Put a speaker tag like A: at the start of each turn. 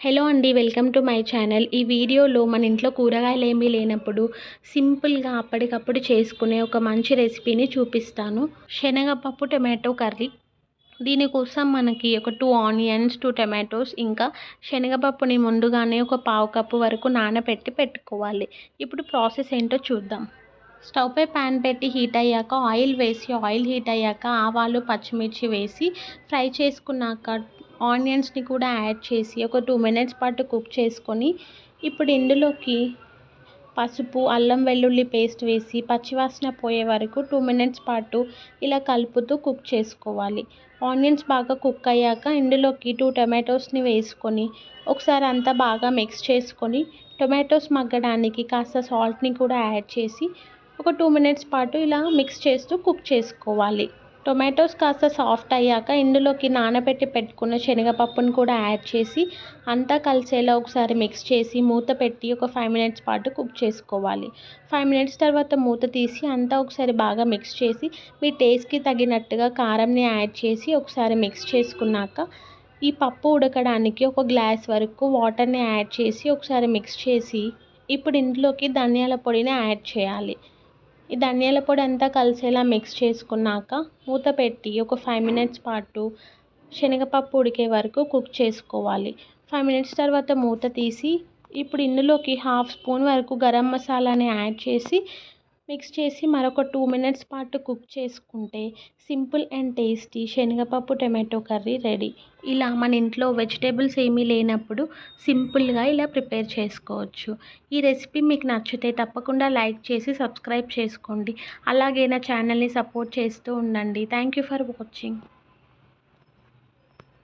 A: Hello అండి, welcome to my channel. ఈ వీడియోలో మన ఇంట్లో కూరగాయలు ఏమీ లేనప్పుడు సింపుల్గా అప్పటికప్పుడు చేసుకునే ఒక మంచి రెసిపీని చూపిస్తాను. శనగపప్పు టమాటో కర్రీ. దీనికోసం మనకి ఒక 2 ఆనియన్స్, 2 టమాటోస్, ఇంకా శనగపప్పుని ముందుగానే ఒక పావు కప్పు వరకు నానబెట్టి పెట్టుకోవాలి. ఇప్పుడు ప్రాసెస్ ఏంటో చూద్దాం. స్టవ్ పై ప్యాన్ పెట్టి హీట్ అయ్యాక ఆయిల్ హీట్ అయ్యాక ఆవాలు, పచ్చిమిర్చి వేసి ఫ్రై చేసుకున్నాక ఆనియన్స్ని కూడా యాడ్ చేసి ఒక 2 మినిట్స్ పాటు కుక్ చేసుకొని ఇప్పుడు ఇందులోకి పసుపు, అల్లం వెల్లుల్లి పేస్ట్ వేసి పచ్చివాసన పోయే వరకు 2 మినిట్స్ పాటు ఇలా కలుపుతూ కుక్ చేసుకోవాలి. ఆనియన్స్ బాగా కుక్ అయ్యాక ఇందులోకి 2 టమాటోస్ని వేసుకొని ఒకసారి అంతా బాగా మిక్స్ చేసుకొని టొమాటోస్ మగ్గడానికి కాస్త సాల్ట్ని కూడా యాడ్ చేసి ఒక 2 మినిట్స్ పాటు ఇలా మిక్స్ చేస్తూ కుక్ చేసుకోవాలి. టొమాటోస్ కాస్త సాఫ్ట్ అయ్యాక ఇందులోకి నానబెట్టి పెట్టుకున్న శనగపప్పును కూడా యాడ్ చేసి అంతా కలిసేలా ఒకసారి మిక్స్ చేసి మూత పెట్టి ఒక 5 మినిట్స్ పాటు కుక్ చేసుకోవాలి. 5 మినిట్స్ తర్వాత మూత తీసి అంతా ఒకసారి బాగా మిక్స్ చేసి మీ టేస్ట్కి తగినట్టుగా కారంని యాడ్ చేసి ఒకసారి మిక్స్ చేసుకున్నాక ఈ పప్పు ఉడకడానికి ఒక గ్లాస్ వరకు వాటర్ని యాడ్ చేసి ఒకసారి మిక్స్ చేసి ఇప్పుడు ఇందులోకి ధనియాల పొడిని యాడ్ చేయాలి. ఈ ధనియాల పొడి అంతా కలిసేలా మిక్స్ చేసుకున్నాక మూత పెట్టి ఒక 5 మినిట్స్ పాటు శనగపప్పు ఉడికే వరకు కుక్ చేసుకోవాలి. 5 మినిట్స్ తర్వాత మూత తీసి ఇప్పుడు ఇందులోకి హాఫ్ స్పూన్ వరకు గరం మసాలాని యాడ్ చేసి మిక్స్ చేసి మరొక 2 మినిట్స్ పాటు కుక్ చేసుకుంటే సింపుల్ అండ్ టేస్టీ శనగపప్పు టమాటో కర్రీ రెడీ. ఇలా మన ఇంట్లో వెజిటేబుల్స్ ఏమీ లేనప్పుడు సింపుల్గా ఇలా ప్రిపేర్ చేసుకోవచ్చు. ఈ రెసిపీ మీకు నచ్చితే తప్పకుండా లైక్ చేసి సబ్స్క్రైబ్ చేసుకోండి. అలాగే నా ఛానల్ని సపోర్ట్ చేస్తూ ఉండండి. Thank you for watching.